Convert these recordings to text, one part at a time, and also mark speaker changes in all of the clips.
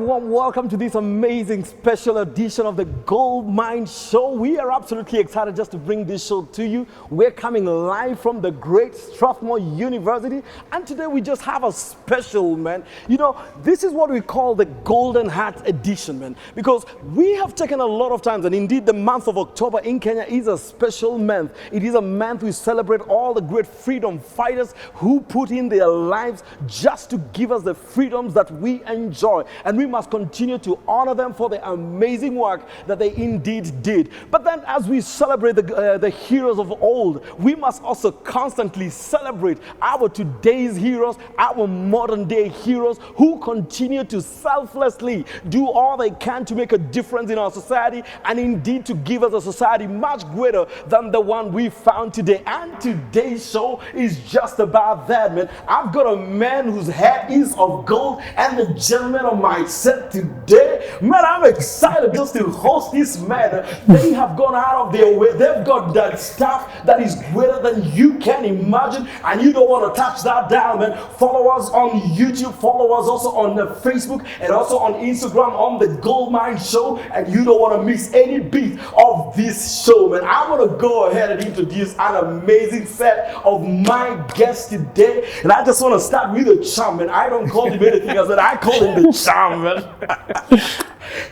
Speaker 1: warm welcome to this amazing special edition of the Gold Mine Show. We are absolutely excited just to bring this show to you. We're coming live from the great Strathmore University, and today we just have a special, man. You know, this is what we call the Golden Hat Edition, man, because we have taken a lot of times, and indeed the month of October in Kenya is a special month. It is a month we celebrate all the great freedom fighters who put in their lives just to give us the freedoms that we enjoy. And we must continue to honor them for the amazing work that they indeed did. But then as we celebrate the heroes of old, we must also constantly celebrate our today's heroes, our modern day heroes who continue to selflessly do all they can to make a difference in our society and indeed to give us a society much greater than the one we found today. And today's show is just about that, man. I've got a man whose head is of gold and the gentleman on my set today. Man, I'm excited just to host this man. They have gone out of their way. They've got that stuff that is greater than you can imagine, and you don't want to touch that down, man. Follow us on YouTube, follow us also on Facebook and also on Instagram on the Gold Mine Show, and you don't want to miss any beat of this show, man. I'm going to go ahead and introduce an amazing set of my guests today, and I just want to start with the charm, man. I don't call him anything else, I call him the charm, man.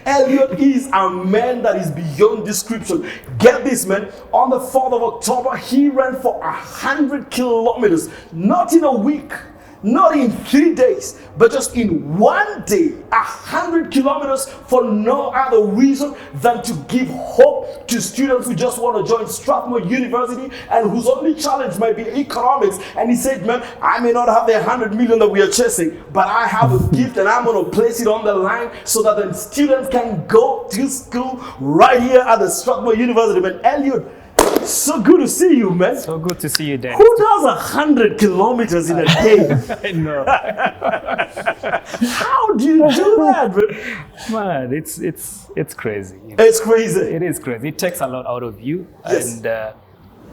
Speaker 1: Eliud is a man that is beyond description. Get this, man. On the 4th of October, he ran for 100 kilometers, not in a week, not in 3 days, but just in 1 day, 100 kilometers for no other reason than to give hope to students who just want to join Strathmore University and whose only challenge might be economics. And he said, man, I may not have the 100 million that we are chasing, but I have a gift and I'm going to place it on the line so that the students can go to school right here at the Strathmore University. Man, Eliud, so good to see you, man.
Speaker 2: So good to see you, Dan.
Speaker 1: Who does 100 kilometers in a day?
Speaker 2: I know.
Speaker 1: How do you do that, man?
Speaker 2: Man, it's crazy. You know?
Speaker 1: It's crazy.
Speaker 2: It is crazy. It takes a lot out of you.
Speaker 1: Yes.
Speaker 2: And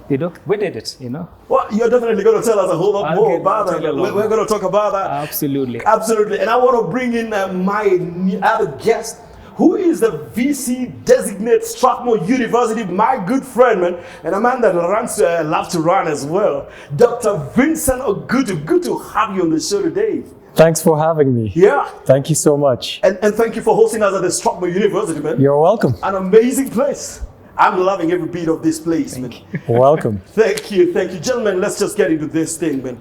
Speaker 2: you know, we did it, you know.
Speaker 1: Well, you're definitely going to tell us a whole lot more about that. We're going to talk about that.
Speaker 2: Absolutely.
Speaker 1: Absolutely. And I want to bring in my other guest, who is the VC Designate Strathmore University, my good friend, man, and a man that loves to run as well, Dr. VINCENT Oguttu. Good to have you on the show today.
Speaker 3: Thanks for having me.
Speaker 1: Yeah.
Speaker 3: Thank you so much.
Speaker 1: And thank you for hosting us at the Strathmore University, man.
Speaker 3: You're welcome.
Speaker 1: An amazing place. I'm loving every bit of this place, man.
Speaker 3: Welcome.
Speaker 1: Thank you. Gentlemen, let's just get into this thing, man.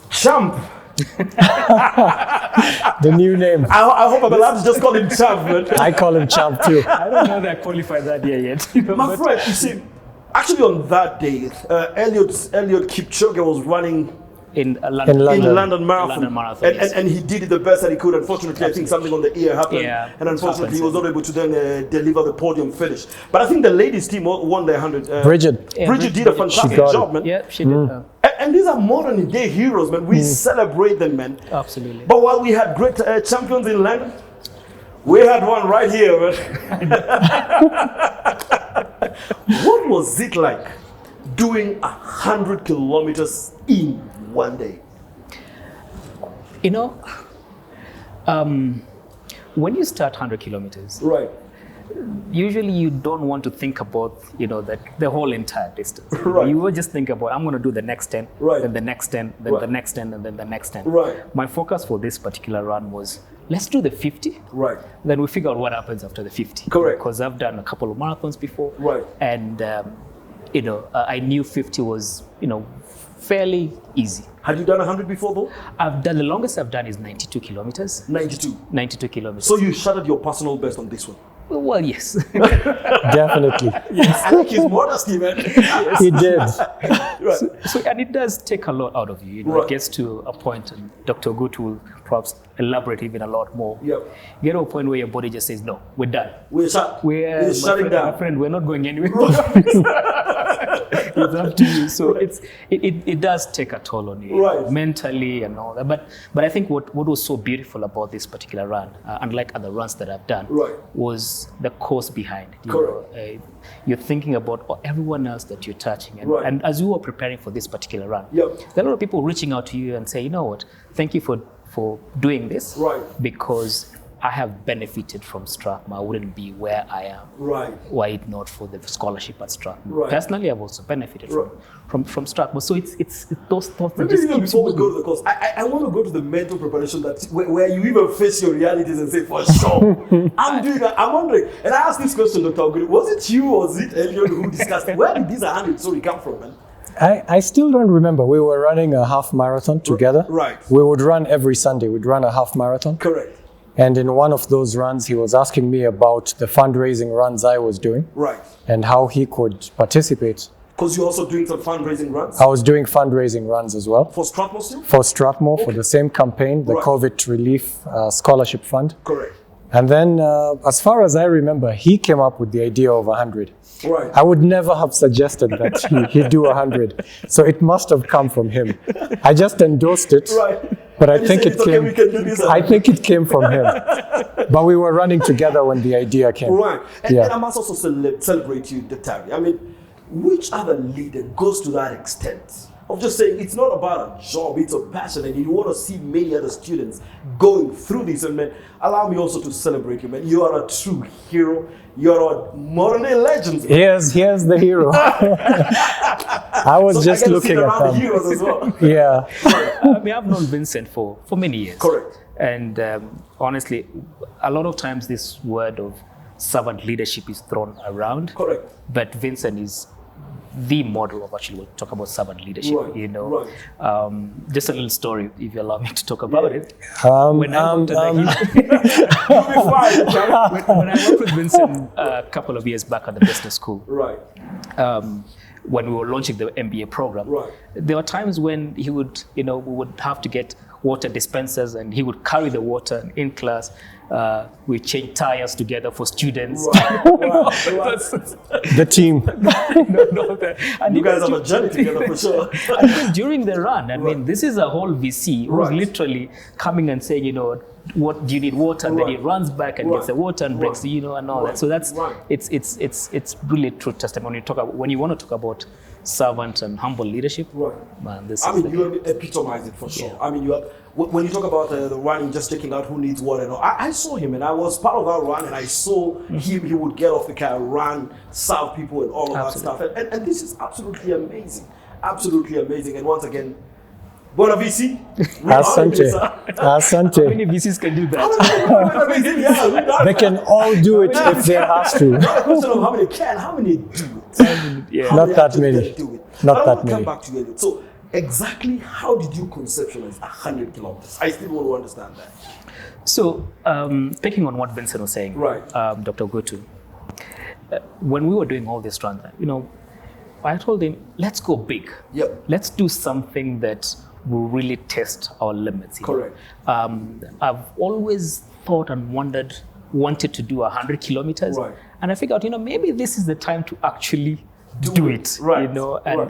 Speaker 1: Champ.
Speaker 3: The new name.
Speaker 1: I hope I'm allowed to just call him Champ, man.
Speaker 3: I call him Champ too.
Speaker 2: I don't know that I qualified that year yet. You know,
Speaker 1: My friend, you see, actually on that day, Eliud Kipchoge was running
Speaker 2: in London
Speaker 1: Marathon. And he did it the best that he could. Unfortunately, I think something on the ear happened.
Speaker 2: Yeah,
Speaker 1: and unfortunately, he was not able to then deliver the podium finish. But I think the ladies team won the 100.
Speaker 3: Bridget.
Speaker 2: Yeah,
Speaker 1: Bridget did a fantastic job, man.
Speaker 2: Yeah, she did.
Speaker 1: And these are modern day heroes, man. We celebrate them, man.
Speaker 2: Absolutely.
Speaker 1: But while we had great champions in London, we had one right here, man. What was it like doing 100 kilometers in 1 day?
Speaker 2: You know, when you start 100 kilometers,
Speaker 1: Right.
Speaker 2: usually you don't want to think about, you know, that the whole entire distance.
Speaker 1: Right.
Speaker 2: You will just think about, I'm going to do the next 10,
Speaker 1: Right.
Speaker 2: then the next 10, then
Speaker 1: Right.
Speaker 2: the next 10, and then the next 10.
Speaker 1: Right.
Speaker 2: My focus for this particular run was, let's do the 50.
Speaker 1: Right.
Speaker 2: Then we figure out what happens after the 50.
Speaker 1: Correct.
Speaker 2: Because I've done a couple of marathons before.
Speaker 1: Right.
Speaker 2: And, you know, I knew 50 was, you know, fairly easy.
Speaker 1: Had you done 100 before though?
Speaker 2: I've done, the longest I've done is 92 kilometers.
Speaker 1: 92.
Speaker 2: 92 kilometers.
Speaker 1: So you shattered your personal best on this one?
Speaker 2: Well, yes.
Speaker 3: Definitely.
Speaker 1: I like his modesty, man.
Speaker 3: He did.
Speaker 1: Right.
Speaker 2: So, and it does take a lot out of you. You know,
Speaker 1: Right.
Speaker 2: It gets to a point, and Dr. Oguttu will perhaps elaborate even a lot more.
Speaker 1: Yep.
Speaker 2: You get to a point where your body just says, no, we're done.
Speaker 1: We're
Speaker 2: We're
Speaker 1: shutting down.
Speaker 2: My friend, we're not going anywhere. It's up to you. So it does take a toll on you,
Speaker 1: Right.
Speaker 2: mentally and all that. But I think what was so beautiful about this particular run, unlike other runs that I've done,
Speaker 1: Right.
Speaker 2: was the cause behind.
Speaker 1: Correct.
Speaker 2: You're thinking about everyone else that you're touching. And,
Speaker 1: Right.
Speaker 2: and as you were preparing for this particular run,
Speaker 1: Yep.
Speaker 2: there are a lot of people reaching out to you and say, you know what, thank you for doing this.
Speaker 1: Right.
Speaker 2: Because I have benefited from Strathmore. I wouldn't be where I am.
Speaker 1: Right.
Speaker 2: Were it not for the scholarship at Strathmore.
Speaker 1: Right.
Speaker 2: Personally, I've also benefited from Strathmore. So it's those thoughts that
Speaker 1: Maybe
Speaker 2: just
Speaker 1: even
Speaker 2: keeps
Speaker 1: before we
Speaker 2: moving.
Speaker 1: go to the course, I want to go to the mental preparation that where you even face your realities and say, for sure, I'm doing that. I'm wondering, and I asked this question, Dr. Ogutu, was it you or was it Eliud who discussed where did this 100 story come from, man?
Speaker 3: I still don't remember. We were running a half marathon together.
Speaker 1: Right.
Speaker 3: We would run every Sunday. We'd run a half marathon.
Speaker 1: Correct.
Speaker 3: And in one of those runs, he was asking me about the fundraising runs I was doing.
Speaker 1: Right.
Speaker 3: And how he could participate.
Speaker 1: Because you're also doing some fundraising runs?
Speaker 3: I was doing fundraising runs as well.
Speaker 1: For Strathmore still?
Speaker 3: For Strathmore, for the same campaign, the
Speaker 1: Right.
Speaker 3: COVID Relief Scholarship Fund.
Speaker 1: Correct.
Speaker 3: And then, as far as I remember, he came up with the idea of 100.
Speaker 1: Right.
Speaker 3: I would never have suggested that he'd do 100. So it must have come from him. I just endorsed it.
Speaker 1: Right.
Speaker 3: But I
Speaker 1: And you
Speaker 3: think
Speaker 1: said,
Speaker 3: it
Speaker 1: "It's okay,
Speaker 3: came.
Speaker 1: we can do this."
Speaker 3: I think it came from him. But we were running together when the idea came.
Speaker 1: Right. And,
Speaker 3: Yeah.
Speaker 1: and I must also celebrate you, Dr. I mean, which other leader goes to that extent of just saying it's not about a job, it's a passion, and you want to see many other students going through this. And man, allow me also to celebrate you, man. You are a true hero. You're a modern day legend.
Speaker 3: Here's the hero. I was
Speaker 1: So
Speaker 3: just
Speaker 1: I get to
Speaker 3: looking
Speaker 1: see
Speaker 3: at
Speaker 1: the
Speaker 3: them.
Speaker 1: heroes as well.
Speaker 3: Yeah.
Speaker 2: I mean, I've known Vincent for many years.
Speaker 1: Correct.
Speaker 2: And honestly, a lot of times this word of servant leadership is thrown around.
Speaker 1: Correct.
Speaker 2: But Vincent is the model of actually we'll talk about servant leadership.
Speaker 1: Right,
Speaker 2: You know,
Speaker 1: right.
Speaker 2: just a little story, if you allow me to talk about it.
Speaker 3: Um,
Speaker 2: When I worked at
Speaker 1: You'll be fine, okay?
Speaker 2: when I worked with Vincent a couple of years back at the business school,
Speaker 1: Right.
Speaker 2: when we were launching the MBA program,
Speaker 1: Right.
Speaker 2: there were times when he would, we would have to get water dispensers and he would carry the water in class. We change tires together for students.
Speaker 1: Right.
Speaker 3: the team.
Speaker 2: And
Speaker 1: You
Speaker 2: even
Speaker 1: guys have a journey together for sure.
Speaker 2: and even during the run, I mean,
Speaker 1: Right.
Speaker 2: this is a whole VC who's
Speaker 1: Right.
Speaker 2: literally coming and saying, what do you need water? And then he
Speaker 1: Right.
Speaker 2: runs back and gets the water and breaks,
Speaker 1: Right.
Speaker 2: and all
Speaker 1: Right.
Speaker 2: that. So that's
Speaker 1: Right.
Speaker 2: it's really true testimony. When you want to talk about servant and humble leadership,
Speaker 1: Right.
Speaker 2: man, this
Speaker 1: I
Speaker 2: is
Speaker 1: mean,
Speaker 2: the-
Speaker 1: you epitomize it for sure.
Speaker 2: Yeah.
Speaker 1: I mean, when you talk about the running, just checking out who needs what and all. I saw him, and I was part of that run, and I saw him. He would get off the car, run, serve people, and all of that stuff. And this is absolutely amazing, absolutely amazing. And once again, Buona VC.
Speaker 3: Asante.
Speaker 2: How
Speaker 3: Asante.
Speaker 2: many VCs can do that?
Speaker 3: They can all do it if they're asked to.
Speaker 1: Not a question of how many can, how many do it.
Speaker 2: Yeah.
Speaker 1: How
Speaker 3: Not
Speaker 1: many
Speaker 3: that
Speaker 1: actually
Speaker 3: many.
Speaker 1: can do it.
Speaker 3: Not
Speaker 1: I
Speaker 3: that
Speaker 1: want to
Speaker 3: many.
Speaker 1: come back to you, Eliud. So exactly how did you conceptualize 100 kilometers? I still want to understand that.
Speaker 2: So, picking on what Vincent was saying,
Speaker 1: Right.
Speaker 2: Dr. Ogutu, when we were doing all this runs, I told him, let's go big.
Speaker 1: Yep.
Speaker 2: Let's do something that will really test our limits.
Speaker 1: Correct.
Speaker 2: I've always thought and wanted to do 100 kilometers.
Speaker 1: Right.
Speaker 2: And I figured, maybe this is the time to actually do it,
Speaker 1: Right.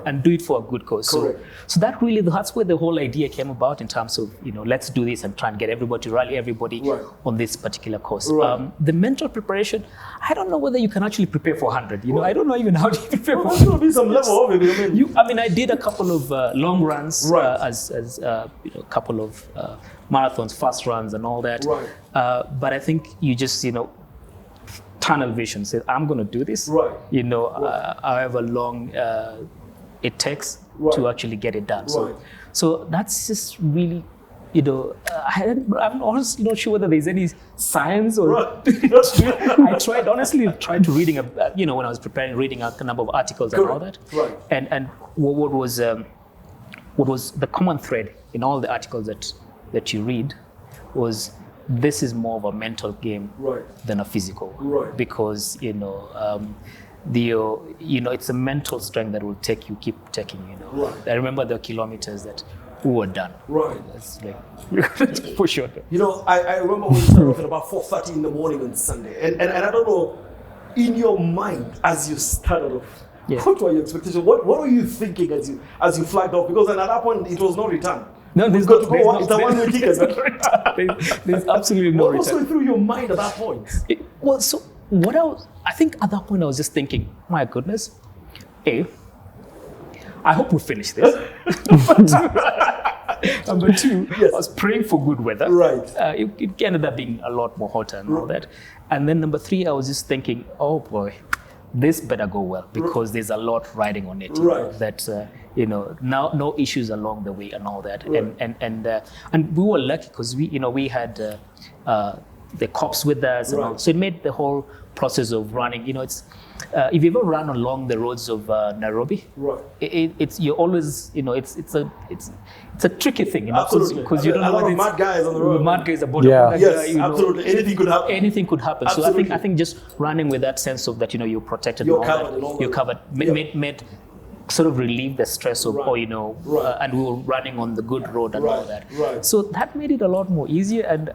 Speaker 2: and do it for a good cause.
Speaker 1: Correct.
Speaker 2: So that's where the whole idea came about in terms of, let's do this and try and get everybody to rally everybody
Speaker 1: Right.
Speaker 2: on this particular course.
Speaker 1: Right.
Speaker 2: The mental preparation, I don't know whether you can actually prepare for 100. I don't know even how to prepare for
Speaker 1: There's going to be some level of it.
Speaker 2: I mean, I did a couple of long runs,
Speaker 1: Right.
Speaker 2: as a couple of marathons, fast runs, and all that.
Speaker 1: Right.
Speaker 2: But I think you just, tunnel vision. Say, I'm going to do this.
Speaker 1: Right.
Speaker 2: However long it takes
Speaker 1: Right.
Speaker 2: to actually get it done.
Speaker 1: Right.
Speaker 2: So that's just really. I'm honestly not sure whether there's any science or.
Speaker 1: Right.
Speaker 2: I tried to reading when I was preparing, reading a number of articles and all that.
Speaker 1: Right.
Speaker 2: And what was the common thread in all the articles that you read was this is more of a mental game
Speaker 1: Right.
Speaker 2: than a physical.
Speaker 1: Right.
Speaker 2: Because it's a mental strength that will keep taking.
Speaker 1: Right.
Speaker 2: I remember the kilometers that we were done.
Speaker 1: Right.
Speaker 2: That's like for sure.
Speaker 1: I remember when you started off at about 4:30 in the morning on Sunday. And I don't know, in your mind, as you started off,
Speaker 2: Yeah.
Speaker 1: what were your expectations? What were you thinking as you flagged off? Because at that point, it was no return.
Speaker 2: No,
Speaker 1: We've got to go. It's a one-way ticket.
Speaker 2: There's absolutely no
Speaker 1: What was
Speaker 2: return.
Speaker 1: going through your mind at that point?
Speaker 2: I think at that point I was just thinking, my goodness, I hope we finish this. Number two, I was praying for good weather.
Speaker 1: Right.
Speaker 2: It ended up being a lot more hotter and all that. And then number three, I was just thinking, oh boy, this better go well because there's a lot riding on it.
Speaker 1: Right.
Speaker 2: That now no issues along the way and all that. Right. And we were lucky because we had the cops with us and all. So it made the whole process of running. It's if you ever run along the roads of Nairobi,
Speaker 1: right?
Speaker 2: It's you always it's a tricky thing, because you don't know
Speaker 1: a lot of mad guys on the road.
Speaker 2: Mad guys about
Speaker 1: yes, absolutely. Anything could happen.
Speaker 2: Anything could happen.
Speaker 1: Absolutely.
Speaker 2: So I think just running with that sense of that you're protected.
Speaker 1: You're covered.
Speaker 2: You're covered. Made sort of relieve the stress of and we were running on the good road and all that.
Speaker 1: Right.
Speaker 2: So that made it a lot more easier. And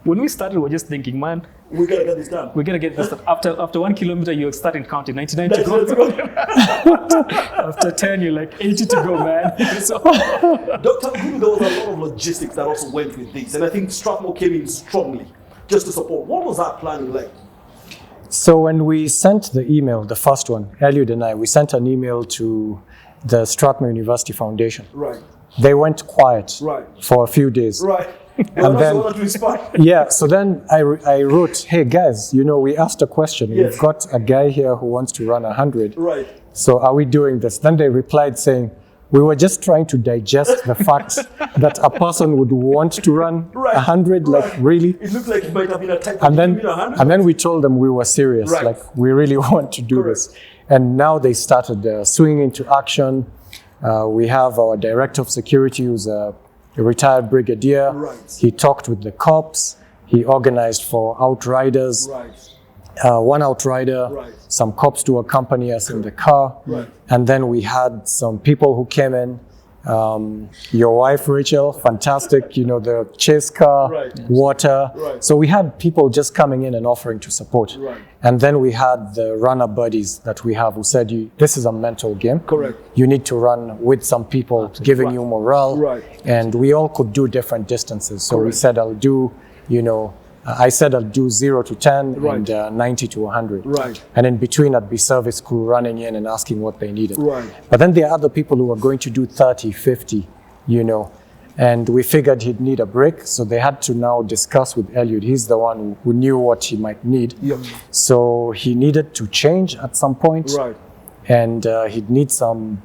Speaker 2: when we started, we were just thinking, man,
Speaker 1: we gotta get this done.
Speaker 2: We're gonna get this done. After 1 kilometer, you're starting counting 99 to go. After 10, you're like 80 to go, man. So,
Speaker 1: Dr. Oguttu, there was a lot of logistics that also went with this, and I think Strathmore came in strongly just to support. What was that planning like?
Speaker 3: So when we sent the email, the first one, Eliud and I, we sent an email to the Strathmore University Foundation.
Speaker 1: Right.
Speaker 3: They went quiet for a few days.
Speaker 1: Right.
Speaker 3: And then, so then I wrote, hey guys, we asked a question.
Speaker 1: Yes.
Speaker 3: We've got a guy here who wants to run 100.
Speaker 1: Right.
Speaker 3: So are we doing this? Then they replied saying, we were just trying to digest the fact that a person would want to run 100, like really.
Speaker 1: It looked like it might have been a type
Speaker 3: and then we told them we were serious, like we really want to do this. And now they started swinging into action. We have our director of security, who's a retired brigadier.
Speaker 1: Right.
Speaker 3: He talked with the cops. He organized for outriders.
Speaker 1: Right.
Speaker 3: One outrider, some cops to accompany us in the car.
Speaker 1: Right.
Speaker 3: And then we had some people who came in. Your wife, Rachel, fantastic, the chase car, water.
Speaker 1: Right.
Speaker 3: So we had people just coming in and offering to support.
Speaker 1: Right.
Speaker 3: And then we had the runner buddies that we have who said, this is a mental game.
Speaker 1: Correct.
Speaker 3: You need to run with some people giving you morale.
Speaker 1: Right.
Speaker 3: And we all could do different distances. So we said, I said I'll do 0 to 10 and 90 to 100.
Speaker 1: Right.
Speaker 3: And in between, I'd be service crew running in and asking what they needed.
Speaker 1: Right.
Speaker 3: But then there are other people who are going to do 30, 50, and we figured he'd need a break. So they had to now discuss with Eliud. He's the one who knew what he might need.
Speaker 1: Yep.
Speaker 3: So he needed to change at some point.
Speaker 1: Right.
Speaker 3: And he'd need some,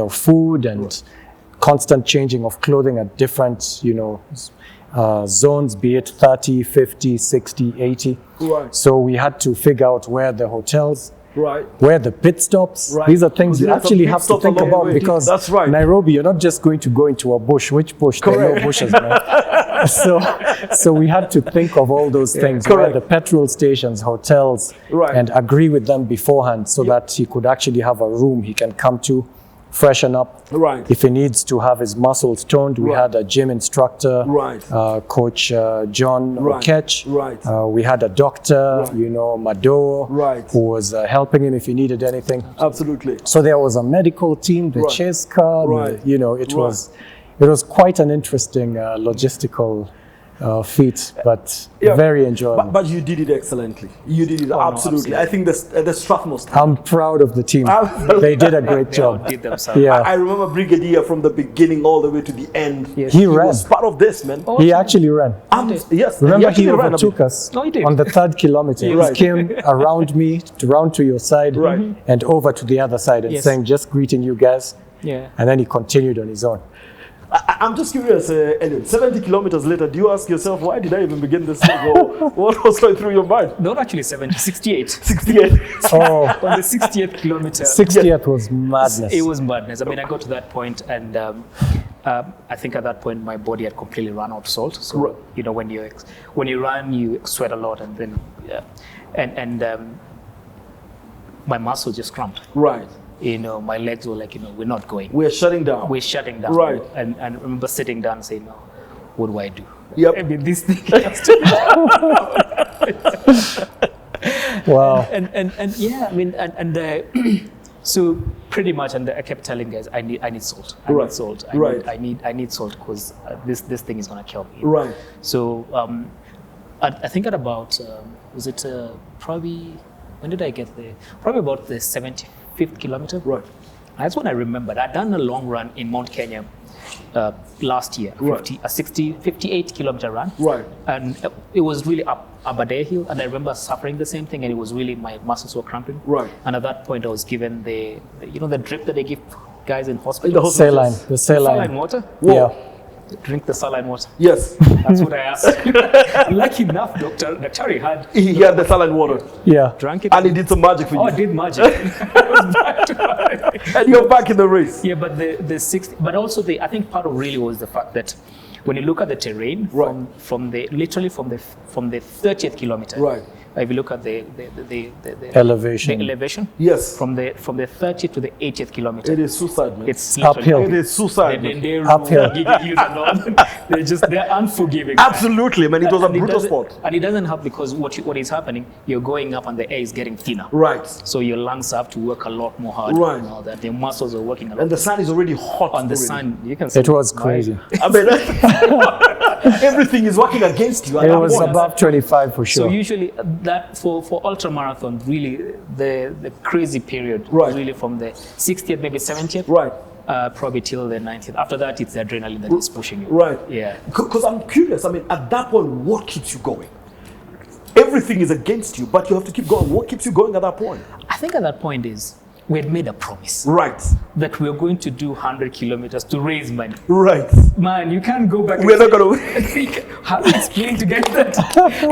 Speaker 3: food and constant changing of clothing at different, zones, be it 30, 50, 60, 80.
Speaker 1: Right.
Speaker 3: So we had to figure out where the hotels,
Speaker 1: right,
Speaker 3: where the pit stops.
Speaker 1: Right.
Speaker 3: These are things you actually have to think about because
Speaker 1: that's right.
Speaker 3: Nairobi, you're not just going to go into a bush. Which bush? There are no bushes, man. So we had to think of all those things, where the petrol stations, hotels, and agree with them beforehand so that he could actually have a room he can come to, freshen up.
Speaker 1: Right.
Speaker 3: If he needs to have his muscles toned, we had a gym instructor, Coach John Okech.
Speaker 1: Right.
Speaker 3: We had a doctor, Mado, who was helping him if he needed anything.
Speaker 1: Absolutely.
Speaker 3: So there was a medical team, the chase car, it was quite an interesting logistical feat, but very enjoyable.
Speaker 1: But you did it excellently. You did it absolutely. I think the Strathmore staff.
Speaker 3: I'm proud of the team. They did a great job.
Speaker 2: Did themselves.
Speaker 1: I remember Brigadier from the beginning all the way to the end.
Speaker 3: Yes. He ran.
Speaker 1: Was part of this, man.
Speaker 3: He actually ran.
Speaker 1: Yes.
Speaker 3: Remember, he overtook us on the 3rd kilometer. He came around me, round to your side, and over to the other side, and saying, just greeting you guys.
Speaker 2: Yeah.
Speaker 3: And then he continued on his own.
Speaker 1: I'm just curious, Eliud, 70 kilometers later, do you ask yourself, why did I even begin this thing? Or what was going through your mind?
Speaker 2: Not actually 70, 68.
Speaker 1: 68.
Speaker 2: Oh. On the 60th kilometer.
Speaker 3: 60th was madness.
Speaker 2: It was madness. I mean, I got to that point and I think at that point my body had completely run out of salt. So, when you run, you sweat a lot and then, my muscles just cramped.
Speaker 1: Right.
Speaker 2: My legs were like, we're not going.
Speaker 1: We're shutting down.
Speaker 2: We're shutting down.
Speaker 1: Right.
Speaker 2: And I remember sitting down and saying, no, what do I do?
Speaker 1: Yep.
Speaker 2: I mean, this thing has to
Speaker 3: Wow.
Speaker 2: And yeah, I mean, so pretty much, and I kept telling guys, I need salt. I need salt. I need salt because this thing is gonna kill me.
Speaker 1: Right.
Speaker 2: So I think at about was it probably when did I get there? Probably about the 75th kilometer.
Speaker 1: Right.
Speaker 2: That's what I remembered. I'd done a long run in Mount Kenya last year, 58-kilometer run.
Speaker 1: Right.
Speaker 2: And it was really up a day hill, and I remember suffering the same thing, and it was really, my muscles were cramping.
Speaker 1: Right.
Speaker 2: And at that point, I was given the drip that they give guys in hospital.
Speaker 3: The saline
Speaker 2: water.
Speaker 1: Whoa.
Speaker 3: Yeah.
Speaker 2: Drink the saline water.
Speaker 1: Yes.
Speaker 2: That's what I asked. Lucky enough, Dr. had
Speaker 1: the saline water.
Speaker 3: Yeah.
Speaker 2: Drank it.
Speaker 1: And he did some magic for you.
Speaker 2: Oh, I did magic. I was back to
Speaker 1: And you're back in the race.
Speaker 2: Yeah, but the 60, but also I think part of really was the fact that when you look at the terrain from the 30th kilometer.
Speaker 1: Right.
Speaker 2: If you look at the
Speaker 3: elevation.
Speaker 2: Yes. From the 30th to the 80th kilometer.
Speaker 1: It is suicide, man.
Speaker 2: It's
Speaker 3: uphill.
Speaker 1: It is suicide.
Speaker 3: Uphill.
Speaker 2: They're unforgiving.
Speaker 1: Absolutely, man. It was a brutal sport.
Speaker 2: And it doesn't help because what is happening, you're going up and the air is getting thinner.
Speaker 1: Right.
Speaker 2: So your lungs have to work a lot more hard.
Speaker 1: Right.
Speaker 2: And all that. Your muscles are working a lot.
Speaker 1: And the sun is already hot.
Speaker 2: On the sun, you can see.
Speaker 3: It was crazy.
Speaker 1: I mean, everything is working against you.
Speaker 3: It was above 25 for sure.
Speaker 2: So usually that for ultra marathon, really the crazy period,
Speaker 1: Right.
Speaker 2: really from the 60th, maybe 70th,
Speaker 1: Right.
Speaker 2: Probably till the 90th. After that, it's the adrenaline that is pushing you.
Speaker 1: Right.
Speaker 2: Yeah.
Speaker 1: Because I'm curious. I mean, at that point, what keeps you going? Everything is against you, but you have to keep going. What keeps you going at that point?
Speaker 2: I think at that point is we had made a promise
Speaker 1: Right.
Speaker 2: that we were going to do 100 kilometers to raise money.
Speaker 1: Right.
Speaker 2: Man, you can't go back.
Speaker 1: We're not going to.
Speaker 2: How do you explain to get that?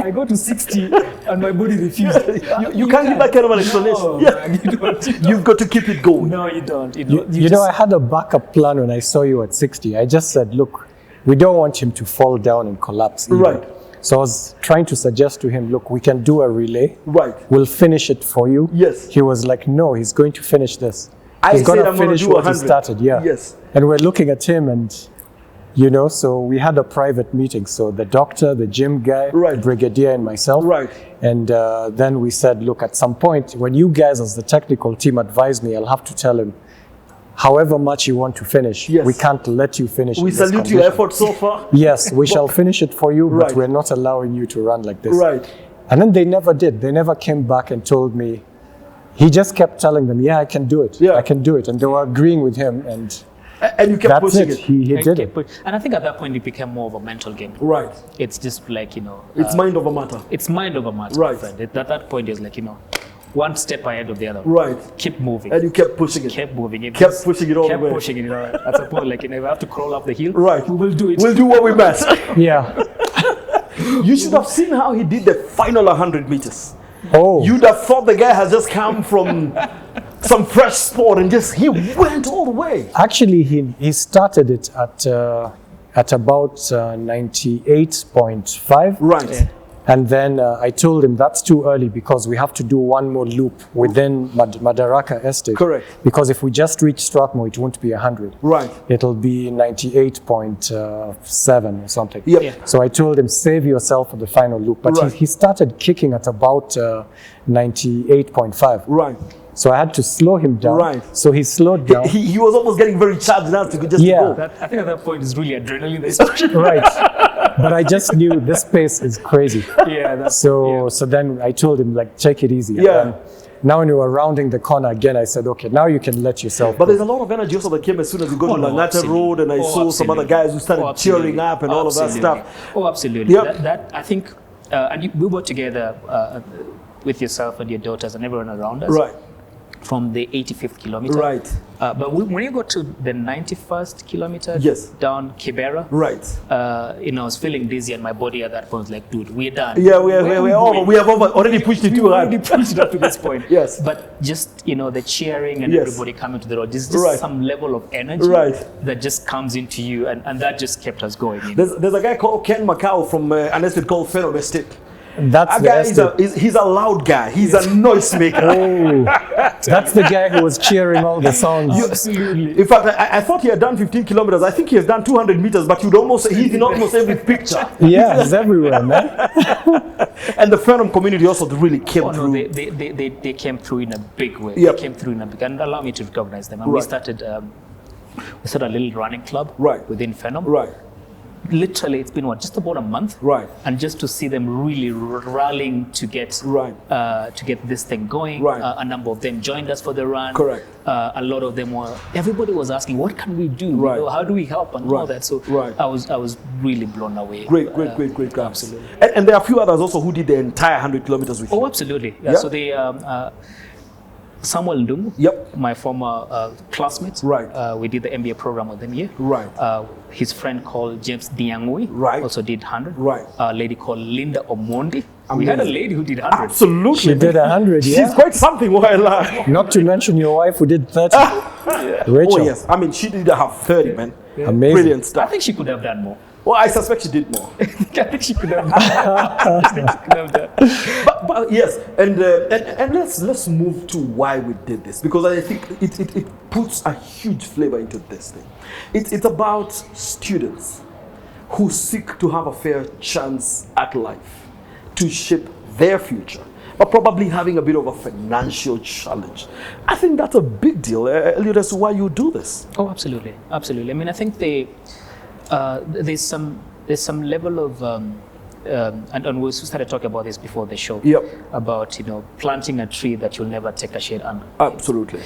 Speaker 2: I go to 60 and my body refused.
Speaker 1: You can't give that kind of an explanation.
Speaker 2: No,
Speaker 1: Yeah.
Speaker 2: man, you don't.
Speaker 1: You've got to keep it going.
Speaker 2: No, you don't.
Speaker 3: You know, I had a backup plan when I saw you at 60. I just said, look, we don't want him to fall down and collapse either.
Speaker 1: Right.
Speaker 3: So I was trying to suggest to him, look, we can do a relay.
Speaker 1: Right.
Speaker 3: We'll finish it for you.
Speaker 1: Yes.
Speaker 3: He was like, no, he's going to finish this.
Speaker 1: said
Speaker 3: He's going to
Speaker 1: I'm gonna
Speaker 3: finish
Speaker 1: do
Speaker 3: what he
Speaker 1: 100.
Speaker 3: started. Yeah.
Speaker 1: Yes.
Speaker 3: And we're looking at him and, so we had a private meeting. So the doctor, the gym guy,
Speaker 1: Right.
Speaker 3: brigadier and myself.
Speaker 1: Right.
Speaker 3: And then we said, look, at some point, when you guys as the technical team advise me, I'll have to tell him, however much you want to finish,
Speaker 1: Yes.
Speaker 3: we can't let you finish.
Speaker 1: We
Speaker 3: in this
Speaker 1: salute your
Speaker 3: condition.
Speaker 1: effort so far.
Speaker 3: Yes, we shall finish it for you,
Speaker 1: Right.
Speaker 3: but we're not allowing you to run like this.
Speaker 1: Right.
Speaker 3: And then they never did. They never came back and told me. He just kept telling them, yeah, I can do it.
Speaker 1: Yeah.
Speaker 3: I can do it. And they were agreeing with him. And
Speaker 1: And you kept
Speaker 3: that's
Speaker 1: pushing
Speaker 3: it.
Speaker 1: it.
Speaker 3: He did it.
Speaker 2: And I think at that point it became more of a mental game.
Speaker 1: Right.
Speaker 2: It's just like,
Speaker 1: It's mind over matter.
Speaker 2: it's mind over matter,
Speaker 1: Right.
Speaker 2: my friend. At that point it's like, one step ahead of the other.
Speaker 1: Right.
Speaker 2: Keep moving.
Speaker 1: And you kept pushing it.
Speaker 2: Kept moving. It
Speaker 1: Kept
Speaker 2: just
Speaker 1: pushing it all the
Speaker 2: kept
Speaker 1: way.
Speaker 2: pushing it. At a point, like, if we have to crawl up the hill,
Speaker 1: Right.
Speaker 2: we will do it.
Speaker 1: We'll do what we must.
Speaker 3: Yeah.
Speaker 1: You should have seen how he did the final 100 meters.
Speaker 3: Oh.
Speaker 1: You'd have thought the guy has just come from some fresh sport and he went all the way.
Speaker 3: Actually, he started it at about 98.5.
Speaker 1: Right.
Speaker 2: Yeah.
Speaker 3: And then I told him that's too early because we have to do one more loop within Madaraka Estate.
Speaker 1: Correct.
Speaker 3: Because if we just reach Strathmore, it won't be 100.
Speaker 1: Right.
Speaker 3: It'll be 98.7 or something.
Speaker 1: Yep.
Speaker 2: Yeah.
Speaker 3: So I told him, save yourself for the final loop. But
Speaker 1: Right.
Speaker 3: he started kicking at about 98.5.
Speaker 1: Right.
Speaker 3: So I had to slow him down.
Speaker 1: Right.
Speaker 3: So he slowed down.
Speaker 1: He was almost getting very charged now to just
Speaker 3: Yeah.
Speaker 1: go.
Speaker 2: I think at that point it's really adrenaline.
Speaker 3: Right. But I just knew this pace is crazy.
Speaker 2: Yeah. That's,
Speaker 3: So then I told him, like, take it easy.
Speaker 1: Yeah.
Speaker 3: And now when we were rounding the corner again, I said, okay, now you can let yourself
Speaker 1: But
Speaker 3: go.
Speaker 1: there's a lot of energy also that came as soon as you go to Langata
Speaker 2: absolutely.
Speaker 1: Road, and I saw some other guys who started cheering up and all of that stuff.
Speaker 2: Oh, absolutely.
Speaker 1: Yep.
Speaker 2: That I think, we were together with yourself and your daughters and everyone around us.
Speaker 1: Right.
Speaker 2: From the 85th kilometer.
Speaker 1: Right.
Speaker 2: But when you got to the 91st kilometer,
Speaker 1: Yes.
Speaker 2: down Kibera,
Speaker 1: Right.
Speaker 2: I was feeling dizzy, and my body at that point was like, dude, we're done.
Speaker 1: Yeah, we're over. We have already pushed it too
Speaker 2: We already
Speaker 1: hard.
Speaker 2: pushed it up to this point.
Speaker 1: Yes.
Speaker 2: But just, the cheering and
Speaker 1: Yes.
Speaker 2: everybody coming to the road, there's just
Speaker 1: Right.
Speaker 2: some level of energy
Speaker 1: Right.
Speaker 2: that just comes into you, and that just kept us going.
Speaker 1: There's a guy called Ken Macau from an estate called Fenno Estate.
Speaker 3: That's
Speaker 1: That
Speaker 3: the
Speaker 1: guy
Speaker 3: estate.
Speaker 1: he's a loud guy. He's a noisemaker.
Speaker 3: Oh, that's the guy who was cheering all the songs.
Speaker 2: Absolutely.
Speaker 1: In fact, I thought he had done 15 kilometers. I think he has done 200 meters, but he's in almost every picture.
Speaker 3: Yeah, he's everywhere, man.
Speaker 1: And the Phenom community also really came
Speaker 2: Oh, no,
Speaker 1: through.
Speaker 2: they came through in a big way.
Speaker 1: Yep.
Speaker 2: They came through in a big, and allow me to recognize them. And we
Speaker 1: Right.
Speaker 2: started a little running club
Speaker 1: Right.
Speaker 2: within Phenom.
Speaker 1: Right.
Speaker 2: literally, it's been just about a month,
Speaker 1: right?
Speaker 2: And just to see them really rallying to get this thing going,
Speaker 1: right?
Speaker 2: A number of them joined us for the run.
Speaker 1: Correct.
Speaker 2: A lot of them everybody was asking, what can we do?
Speaker 1: Right.
Speaker 2: You know, how do we help and all that? So I was really blown away.
Speaker 1: Great.
Speaker 2: Absolutely.
Speaker 1: And there are a few others also who did the entire 100 kilometers with you.
Speaker 2: Oh, absolutely. Yeah. So they. Samuel Ndungu, my former classmate.
Speaker 1: Right.
Speaker 2: We did the MBA program with him here.
Speaker 1: Right.
Speaker 2: His friend called James Diangui also did 100.
Speaker 1: Right.
Speaker 2: A lady called Linda Omondi. We had a lady who did 100.
Speaker 1: Absolutely.
Speaker 3: She did 100, yeah.
Speaker 1: She's quite something.
Speaker 3: Not to mention your wife who did 30. Rachel.
Speaker 1: Oh, yes. I mean, she did have 30, man.
Speaker 3: Yeah. Amazing.
Speaker 1: Brilliant stuff.
Speaker 2: I think she could have done more.
Speaker 1: Well, I suspect she did more.
Speaker 2: I think she could have done.
Speaker 1: But yes, and let's move to why we did this, because I think it puts a huge flavor into this thing. It's about students who seek to have a fair chance at life, to shape their future, but probably having a bit of a financial challenge. I think that's a big deal. Eliud, as to why you do this.
Speaker 2: Oh, absolutely. I mean, I think there's some level of and we started talking about this before the show. About planting a tree that you'll never take a shade under.
Speaker 1: Absolutely.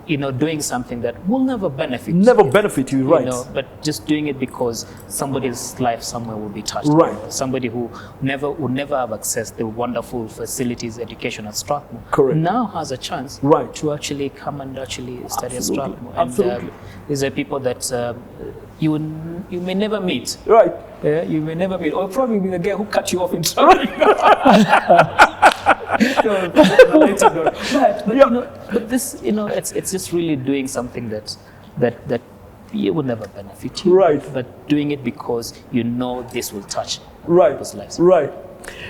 Speaker 2: Doing something that will never benefit.
Speaker 1: Never benefit you, right?
Speaker 2: But just doing it because somebody's life somewhere will be touched.
Speaker 1: Right.
Speaker 2: Somebody who would never have accessed the wonderful facilities, education at Strathmore.
Speaker 1: Correct.
Speaker 2: Now has a chance.
Speaker 1: Right.
Speaker 2: To actually come and actually study at Strathmore.
Speaker 1: Absolutely.
Speaker 2: These are people that you may never meet.
Speaker 1: Right.
Speaker 2: Yeah, you may never meet. Or probably be the guy who cut you off in traffic. But this, it's just really doing something that you will never benefit you.
Speaker 1: Right.
Speaker 2: But doing it because this will touch people's lives.
Speaker 1: Right.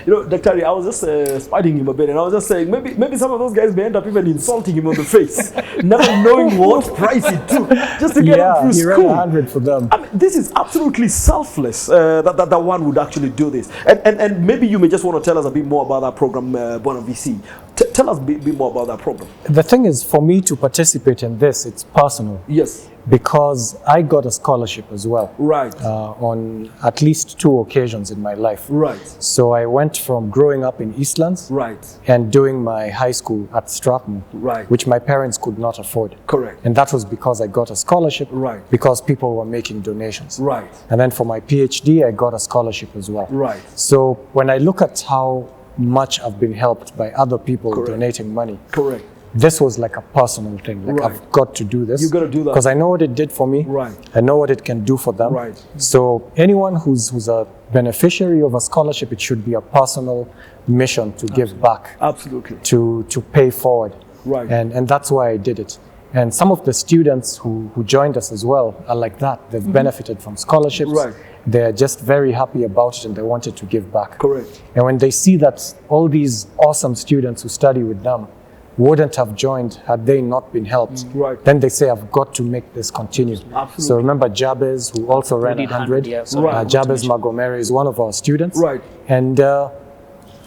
Speaker 1: Dr. I was just spiting him a bit, and I was just saying maybe some of those guys may end up even insulting him on the face, never knowing what price it took just to get him through school.
Speaker 3: He ran 100 for them.
Speaker 1: I mean, this is absolutely selfless that one would actually do this. And maybe you may just want to tell us a bit more about that program, VC. Tell us a bit more about that program.
Speaker 3: The thing is, for me to participate in this, it's personal.
Speaker 1: Yes.
Speaker 3: Because I got a scholarship as well.
Speaker 1: Right.
Speaker 3: On at least 2 occasions in my life.
Speaker 1: Right.
Speaker 3: So I went from growing up in Eastlands.
Speaker 1: Right.
Speaker 3: And doing my high school at Strathmore.
Speaker 1: Right.
Speaker 3: Which my parents could not afford.
Speaker 1: Correct.
Speaker 3: And that was because I got a scholarship.
Speaker 1: Right.
Speaker 3: Because people were making donations.
Speaker 1: Right.
Speaker 3: And then for my PhD, I got a scholarship as well.
Speaker 1: Right.
Speaker 3: So when I look at how much I've been helped by other people donating money.
Speaker 1: Correct.
Speaker 3: This was like a personal thing. Like I've got to do this.
Speaker 1: You got to do that.
Speaker 3: Because I know what it did for me.
Speaker 1: Right.
Speaker 3: I know what it can do for them.
Speaker 1: Right.
Speaker 3: So anyone who's a beneficiary of a scholarship, it should be a personal mission to give back.
Speaker 1: Absolutely.
Speaker 3: To pay forward.
Speaker 1: Right.
Speaker 3: And that's why I did it. And some of the students who joined us as well are like that. They've benefited from scholarships.
Speaker 1: Right.
Speaker 3: They're just very happy about it and they wanted to give back.
Speaker 1: Correct.
Speaker 3: And when they see that all these awesome students who study with them wouldn't have joined had they not been helped, then they say, I've got to make this continue.
Speaker 1: Absolutely.
Speaker 3: So remember Jabez, who also ran 100. Jabez Magomeri is one of our students.
Speaker 1: Right.
Speaker 3: And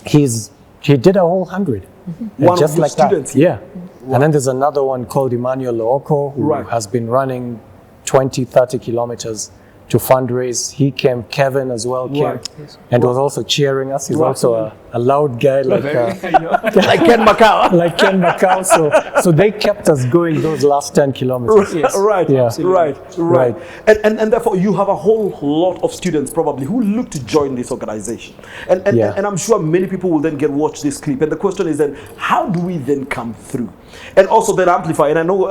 Speaker 3: he did a whole 100.
Speaker 1: One
Speaker 3: just
Speaker 1: of your
Speaker 3: like
Speaker 1: students.
Speaker 3: That. Yeah. And then there's another one called Emmanuel Looko, who has been running 20, 30 kilometers to fundraise. He came, Kevin as well came, and was also cheering us. He's also a loud guy like
Speaker 1: like Ken Macau.
Speaker 3: Like Ken Macau. So they kept us going those last 10 kilometers.
Speaker 1: Right.
Speaker 3: Right.
Speaker 1: And therefore you have a whole lot of students probably who look to join this organization. And I'm sure many people will then watch this clip. And the question is then, how do we then come through? And also then amplify. And I know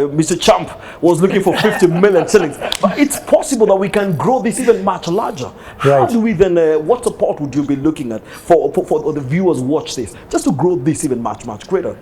Speaker 1: Mr. Champ was looking for 50 million shillings. But it's possible that we can grow this even much larger. How do we then, what support would you be looking at for the viewers watch this, just to grow this even much, much greater?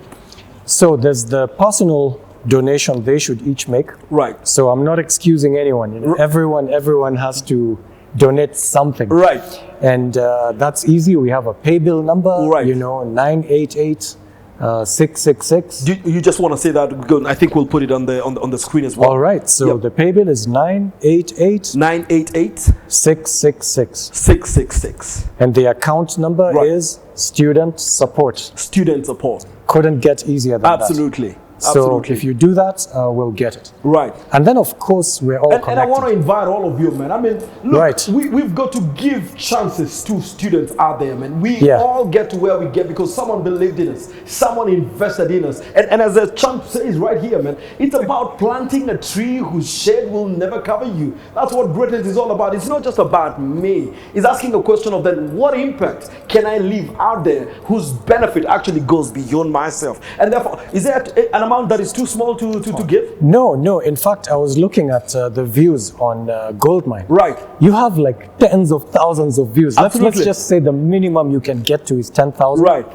Speaker 3: So there's the personal donation they should each make.
Speaker 1: Right.
Speaker 3: So I'm not excusing anyone. Everyone has to donate something.
Speaker 1: Right.
Speaker 3: And that's easy. We have a pay bill number.
Speaker 1: Right.
Speaker 3: 988 666.
Speaker 1: You just want to say that? Because I think we'll put it on the screen as well.
Speaker 3: All right. So the pay bill is 988 666
Speaker 1: 666.
Speaker 3: And the account number is student support.
Speaker 1: Student support.
Speaker 3: Couldn't get easier than that. So if you do that, we'll get it.
Speaker 1: Right.
Speaker 3: And then, of course, we're all connected.
Speaker 1: And I want to invite all of you, man. I mean, look, we've got to give chances to students out there, man. We all get to where we get because someone believed in us. Someone invested in us. And as the chant says right here, man, it's about planting a tree whose shade will never cover you. That's what greatness is all about. It's not just about me. It's asking a question of then, what impact can I leave out there whose benefit actually goes beyond myself? And therefore, is there an amount that is too small to give?
Speaker 3: No. In fact, I was looking at the views on Goldmine.
Speaker 1: Right.
Speaker 3: You have like tens of thousands of views. Let's just say the minimum you can get to is 10,000.
Speaker 1: Right.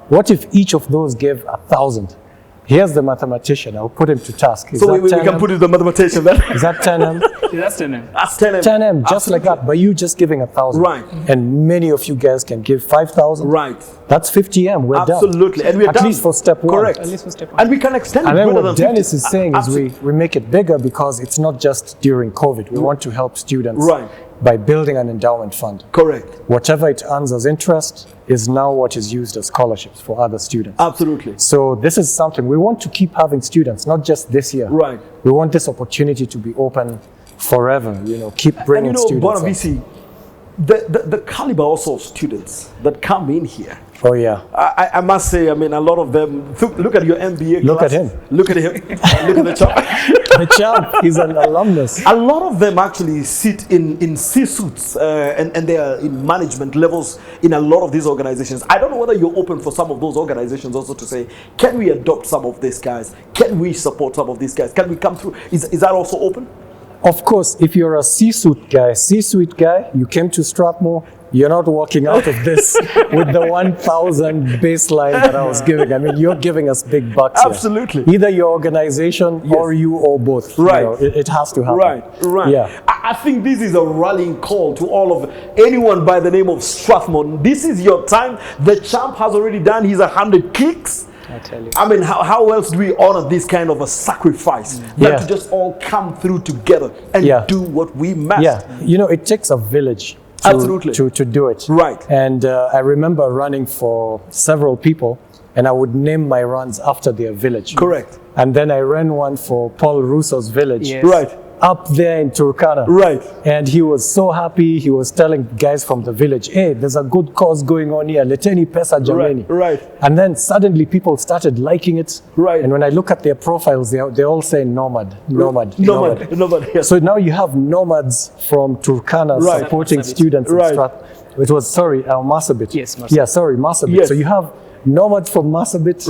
Speaker 3: What if each of those gave 1,000? Here's the mathematician. I'll put him to task.
Speaker 1: So we can put it the mathematician then.
Speaker 3: Is that 10M?
Speaker 2: That's 10M.
Speaker 1: That's 10M.
Speaker 3: 10M, just like that. But you just giving 1,000.
Speaker 1: Right.
Speaker 3: And many of you guys can give 5,000.
Speaker 1: Right.
Speaker 3: That's 50M. We're done.
Speaker 1: Absolutely. And we're
Speaker 3: At
Speaker 1: done.
Speaker 3: least for step one.
Speaker 1: Correct.
Speaker 2: At least for step one.
Speaker 1: And we can extend
Speaker 3: and
Speaker 1: it
Speaker 3: then
Speaker 1: further
Speaker 3: what
Speaker 1: than
Speaker 3: Dennis
Speaker 1: 50.
Speaker 3: is saying is we make it bigger because it's not just during COVID. We want to help students by building an endowment fund.
Speaker 1: Correct.
Speaker 3: Whatever it earns as interest is now what is used as scholarships for other students.
Speaker 1: Absolutely.
Speaker 3: So this is something we want to keep having students, not just this year.
Speaker 1: Right.
Speaker 3: We want this opportunity to be open forever, keep bringing
Speaker 1: and
Speaker 3: students.
Speaker 1: VC, the caliber also of students that come in here.
Speaker 3: Oh yeah.
Speaker 1: I must say, I mean, a lot of them, look at your MBA
Speaker 3: Look
Speaker 1: class.
Speaker 3: at him.
Speaker 1: Look at him. Look at the chap.
Speaker 3: The champ, he's an alumnus.
Speaker 1: A lot of them actually sit in C-suits and they are in management levels in a lot of these organizations. I don't know whether you're open for some of those organizations also to say, can we adopt some of these guys? Can we support some of these guys? Can we come through? Is that also open?
Speaker 3: Of course, if you're a C-suite guy, you came to Strathmore, you're not walking out of this with the 1,000 baseline that I was giving. I mean, you're giving us big bucks.
Speaker 1: Absolutely.
Speaker 3: Here. Either your organization or you or both.
Speaker 1: Right.
Speaker 3: It has to happen.
Speaker 1: Right.
Speaker 3: Yeah.
Speaker 1: I think this is a rallying call to all of anyone by the name of Strathmore. This is your time. The champ has already done his 100 clicks.
Speaker 2: I tell you.
Speaker 1: I mean, how else do we honor this kind of a sacrifice? That to just all come through together and do what we must.
Speaker 3: Yeah, it takes a village to do it.
Speaker 1: Right.
Speaker 3: And I remember running for several people, and I would name my runs after their village.
Speaker 1: Correct.
Speaker 3: And then I ran one for Paul Russo's village.
Speaker 2: Yes.
Speaker 1: Right.
Speaker 3: Up there in Turkana.
Speaker 1: Right.
Speaker 3: And he was so happy. He was telling guys from the village, hey, there's a good cause going on here. Leteni pesa jameni.
Speaker 1: Right.
Speaker 3: And then suddenly people started liking it.
Speaker 1: Right.
Speaker 3: And when I look at their profiles, they're all saying Nomad.
Speaker 1: Yes.
Speaker 3: So now you have nomads from Turkana supporting students in Strathmore. It was, Marsabit.
Speaker 2: Yes, Marsabit.
Speaker 3: Yeah, Marsabit.
Speaker 1: Yes.
Speaker 3: So you have nomads from Marsabit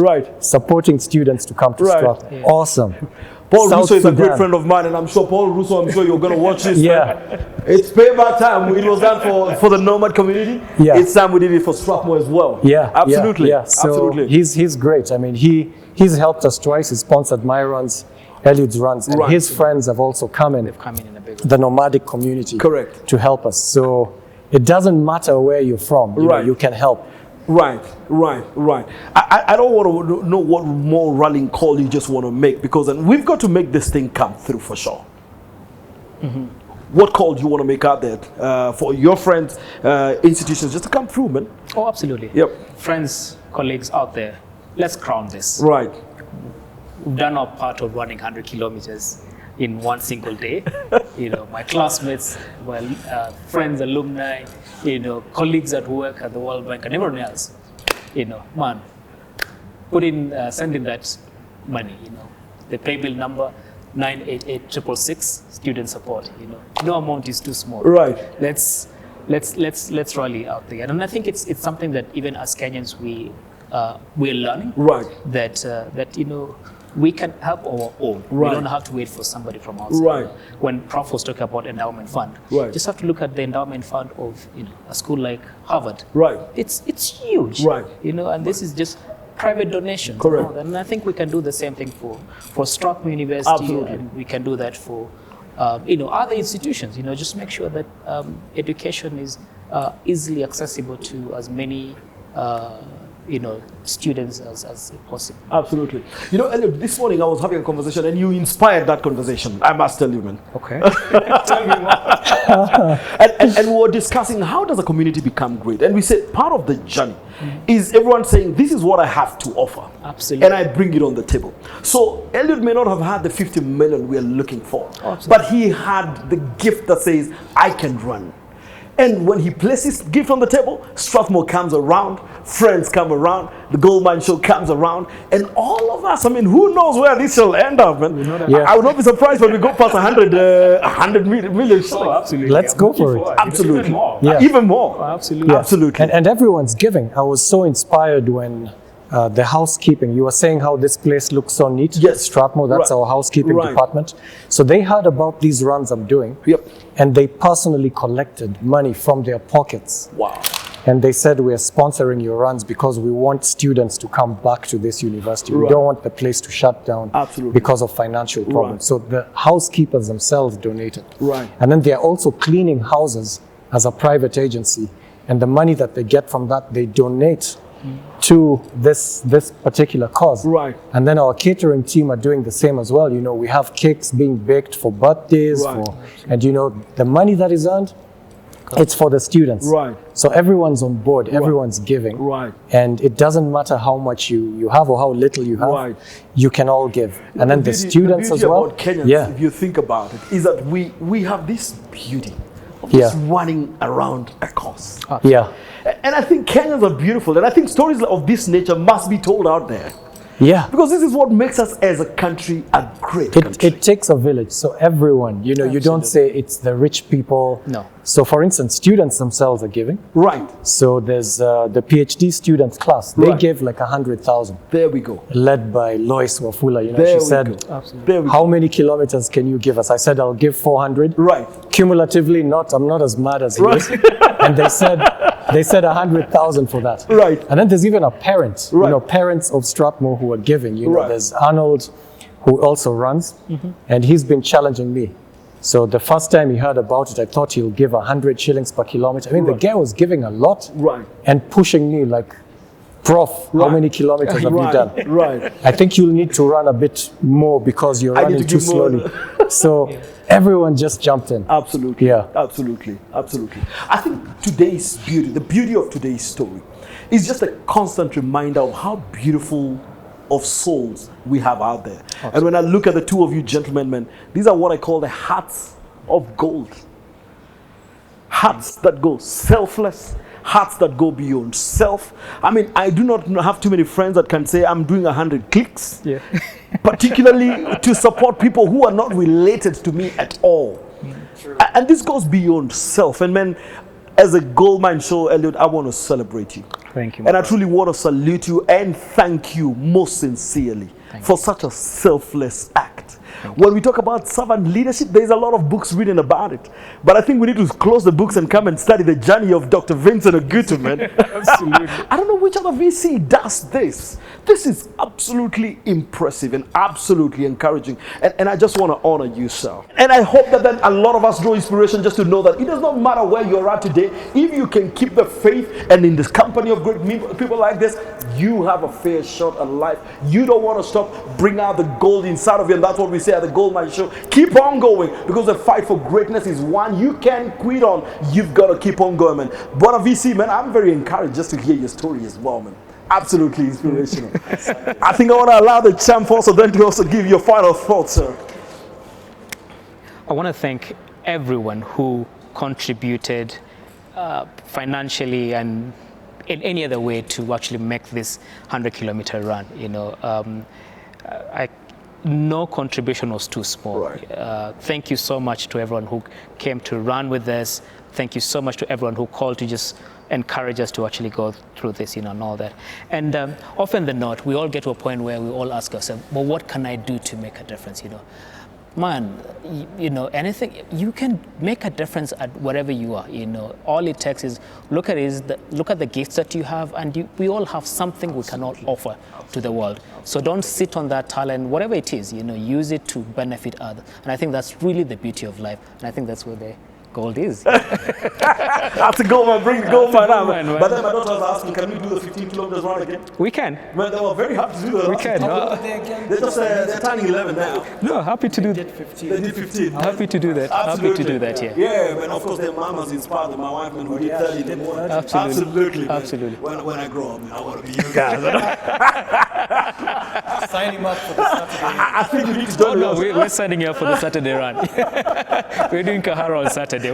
Speaker 3: supporting students to come to Strathmore.
Speaker 1: Yeah.
Speaker 3: Awesome.
Speaker 1: Paul Russo is a great friend of mine, and I'm sure Paul Russo, you're going to watch this. It's payback time. It was done for the Nomad community.
Speaker 3: Yeah.
Speaker 1: It's time we did it for Strathmore as well.
Speaker 3: Yeah.
Speaker 1: Absolutely.
Speaker 3: Yeah. So he's great. I mean, he's helped us twice. He sponsored my runs, Eliud's runs, and his friends have also come in.
Speaker 2: They've come in a big way.
Speaker 3: The nomadic community.
Speaker 1: Correct.
Speaker 3: To help us. So it doesn't matter where you're from. You know, you can help.
Speaker 1: Right. I don't want to know what more rallying call you just want to make, because then we've got to make this thing come through for sure. Mm-hmm. What call do you want to make out there for your friends, institutions, just to come through, man?
Speaker 2: Oh, absolutely.
Speaker 1: Yep.
Speaker 2: Friends, colleagues out there, let's crown this.
Speaker 1: Right.
Speaker 2: We've done our part of running 100 kilometers in one single day. My classmates, friends, alumni, colleagues at work at the World Bank and everyone else, send in that money, the pay bill number 988-666, student support, no amount is too small.
Speaker 1: Right.
Speaker 2: Let's rally out there. And I think it's something that even as Kenyans we're learning.
Speaker 1: Right.
Speaker 2: That we can help our own.
Speaker 1: Right.
Speaker 2: We don't have to wait for somebody from outside.
Speaker 1: Right.
Speaker 2: When Prof was talking about endowment fund, just have to look at the endowment fund of a school like Harvard.
Speaker 1: Right.
Speaker 2: It's huge.
Speaker 1: Right.
Speaker 2: And this is just private donations.
Speaker 1: Correct.
Speaker 2: And I think we can do the same thing for Strathmore University.
Speaker 1: Absolutely.
Speaker 2: And we can do that for other institutions. Just make sure that education is easily accessible to as many students as possible.
Speaker 1: Absolutely. You know, Eliud, this morning I was having a conversation and you inspired that conversation, I must tell you, man.
Speaker 2: Okay.
Speaker 1: Tell me more. and we were discussing how does a community become great? And we said part of the journey is everyone saying, this is what I have to offer.
Speaker 2: Absolutely.
Speaker 1: And I bring it on the table. So Eliud may not have had the 50 million we are looking for, but he had the gift that says, I can run. And when he places gift on the table, Strathmore comes around, friends come around, the Gold Mine Show comes around, and all of us, I mean, who knows where this shall end up, man? I would not be surprised when we go past 100 million.
Speaker 2: Oh, absolutely.
Speaker 3: Let's go for it.
Speaker 1: Absolutely.
Speaker 2: Even more.
Speaker 3: Yeah.
Speaker 1: Even more.
Speaker 2: Oh, absolutely.
Speaker 3: Yeah.
Speaker 1: Absolutely.
Speaker 3: And everyone's giving. I was so inspired when the housekeeping, you were saying how this place looks so neat.
Speaker 1: Yes.
Speaker 3: Strathmore, that's our housekeeping department. So they heard about these runs I'm doing.
Speaker 1: Yep.
Speaker 3: And they personally collected money from their pockets.
Speaker 1: Wow.
Speaker 3: And they said, we're sponsoring your runs because we want students to come back to this university. We
Speaker 1: Right.
Speaker 3: don't want the place to shut down
Speaker 1: Absolutely.
Speaker 3: because of financial problems.
Speaker 1: Right.
Speaker 3: So the housekeepers themselves donated.
Speaker 1: Right.
Speaker 3: And then they're also cleaning houses as a private agency. And the money that they get from that, they donate to this particular cause.
Speaker 1: Right.
Speaker 3: And then our catering team are doing the same as well. You know, we have cakes being baked for birthdays,
Speaker 1: Right.
Speaker 3: and you know, the money that is earned, it's for the students.
Speaker 1: Right.
Speaker 3: So everyone's on board, everyone's giving.
Speaker 1: Right.
Speaker 3: And it doesn't matter how much you have or how little you have,
Speaker 1: Right.
Speaker 3: you can all give. And then the students
Speaker 1: beauty
Speaker 3: as well.
Speaker 1: about Kenyans,
Speaker 3: Yeah.
Speaker 1: if you think about it, is that we have this beauty of just running around a cause.
Speaker 3: Yeah.
Speaker 1: And I think Kenyans are beautiful, and I think stories of this nature must be told out there.
Speaker 3: Yeah.
Speaker 1: Because this is what makes us as a country a great country.
Speaker 3: It takes a village. So everyone, you know, you don't say it's the rich people.
Speaker 2: No.
Speaker 3: So for instance, students themselves are giving.
Speaker 1: Right.
Speaker 3: So there's the PhD students class. They
Speaker 1: Right.
Speaker 3: gave like 100,000.
Speaker 1: There we go.
Speaker 3: Led by Lois Wafula. You know,
Speaker 1: There
Speaker 3: she
Speaker 1: we
Speaker 3: said,
Speaker 1: go. There we
Speaker 3: how
Speaker 1: go.
Speaker 3: many kilometers can you give us? I said, I'll give 400.
Speaker 1: Right.
Speaker 3: Cumulatively, I'm not as mad as he
Speaker 1: Right.
Speaker 3: is. And they said 100,000 for that.
Speaker 1: Right.
Speaker 3: And then there's even a parent,
Speaker 1: Right.
Speaker 3: you know, parents of Strathmore who are giving. You know,
Speaker 1: Right.
Speaker 3: there's Arnold who also runs, and he's been challenging me. So the first time he heard about it, I thought he'll give 100 shillings per kilometer. I mean, the guy was giving a lot
Speaker 1: Right.
Speaker 3: and pushing me like, Prof, how
Speaker 1: Right.
Speaker 3: many kilometers have you done?
Speaker 1: Right.
Speaker 3: I think you'll need to run a bit more because you're
Speaker 1: I need
Speaker 3: running
Speaker 1: to
Speaker 3: too
Speaker 1: give more.
Speaker 3: slowly. So everyone just jumped in.
Speaker 1: Absolutely.
Speaker 3: Yeah.
Speaker 1: Absolutely. Absolutely. I think today's beauty, the beauty of today's story, is just a constant reminder of how beautiful of souls we have out there. Absolutely. And when I look at the two of you gentlemen, man, these are what I call the hearts of gold. Hearts that go selfless, hearts that go beyond self. I mean, I do not have too many friends that can say I'm doing 100 clicks, particularly to support people who are not related to me at all. And this goes beyond self. And man, as a Gold Mine Show, Eliud, I want to celebrate you.
Speaker 2: Thank you.
Speaker 1: And I truly want to salute you and thank you most sincerely for such a selfless act. When we talk about servant leadership, there's a lot of books written about it. But I think we need to close the books and come and study the journey of Dr. Vincent Oguttu, man. Absolutely. I don't know which other VC does this. This is absolutely impressive and absolutely encouraging. And I just want to honor you, sir. And I hope that then a lot of us draw inspiration just to know that it does not matter where you're at today. If you can keep the faith and in this company of great people like this, you have a fair shot at life. You don't want to stop. Bring out the gold inside of you. And that's what we say at the Gold Mine Show. Keep on going because the fight for greatness is one you can't quit on. You've got to keep on going, man. But VC, man, I'm very encouraged just to hear your story as well, man. Absolutely inspirational. I think I want to allow the champ also then to also give your final thoughts, sir.
Speaker 2: I want to thank everyone who contributed financially and in any other way to actually make this 100-kilometer run. You know, no contribution was too small.
Speaker 1: Right.
Speaker 2: Thank you so much to everyone who came to run with us. Thank you so much to everyone who called to just encourage us to actually go through this, you know, and all that. And often than not, we all get to a point where we all ask ourselves, well, what can I do to make a difference, you know? Man, you know, anything, you can make a difference at wherever you are, you know. All it takes is look at the gifts that you have, and we all have something we can all offer to the world. So don't sit on that talent, whatever it is, you know, use it to benefit others. And I think that's really the beauty of life. And I think that's where gold is.
Speaker 1: That's a gold mine. Bring the gold mine out. But then my daughter was asking, can we do the 15 kilometers run again?
Speaker 2: We can.
Speaker 1: Well, they were very happy to do that.
Speaker 2: We can.
Speaker 1: They're turning 11 now.
Speaker 2: No, happy to do that.
Speaker 1: They did 15.
Speaker 2: Happy to do that.
Speaker 1: Absolutely.
Speaker 2: Happy to do that, yeah.
Speaker 1: Yeah, and of course their mamas inspired them. My wife, man, who did 30 in the morning.
Speaker 2: Absolutely.
Speaker 1: Absolutely. When I grow up, man, I want to be you guys.
Speaker 3: Sign him up for the Saturday.
Speaker 1: I think you need to join us.
Speaker 2: We're signing you up for the Saturday run. We're doing Kahara on Saturday.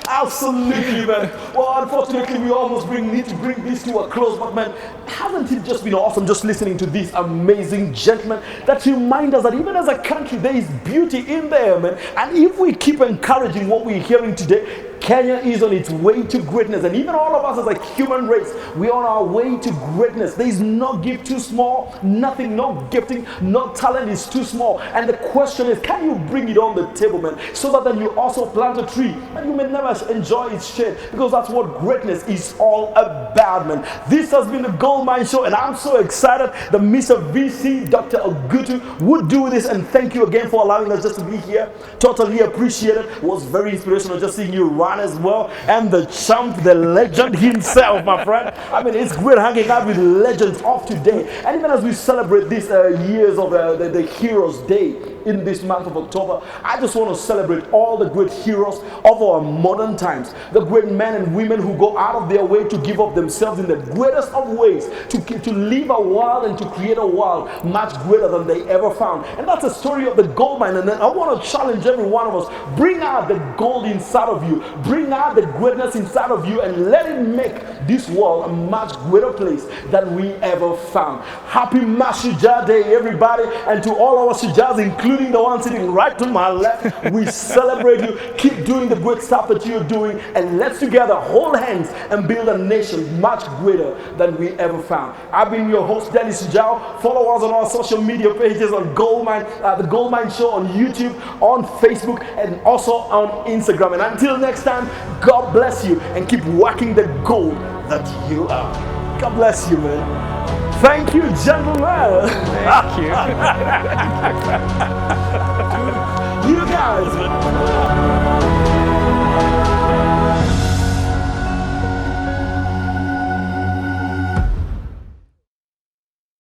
Speaker 1: Absolutely, man. Well, unfortunately, we almost need to bring this to a close. But, man, hasn't it just been awesome just listening to these amazing gentlemen that remind us that even as a country, there is beauty in there, man. And if we keep encouraging what we're hearing today, Kenya is on its way to greatness, and even all of us as a human race, we're on our way to greatness. There is no gift too small, nothing, no gifting, no talent is too small. And the question is, can you bring it on the table, man, so that then you also plant a tree and you may never enjoy its shade, because that's what greatness is all about, man. This has been the Gold Mine Show, and I'm so excited that Mr. VC, Dr. Ogutu, would do this, and thank you again for allowing us just to be here. Totally appreciate it. It was very inspirational just seeing you run as well, and the champ, the legend himself, my friend. I mean, it's great hanging out with legends of today. And even as we celebrate these years of the Heroes Day in this month of October, I just want to celebrate all the great heroes of our modern times, the great men and women who go out of their way to give up themselves in the greatest of ways to live a world and to create a world much greater than they ever found. And that's the story of the gold mine. And then I want to challenge every one of us: bring out the gold inside of you, bring out the greatness inside of you, and let it make this world a much greater place than we ever found. Happy Mashujaa Day, everybody, and to all our Shujaas, including the one sitting right to my left, we celebrate you. Keep doing the good stuff that you're doing, and let's together hold hands and build a nation much greater than we ever found. I've been your host, Dennis Sujao. Follow us on our social media pages on the Gold Mine Show on YouTube, on Facebook, and also on Instagram. And until next time, God bless you, and keep working the gold that you are. God bless you, man. Thank you, gentlemen.
Speaker 2: Thank you.
Speaker 1: You guys.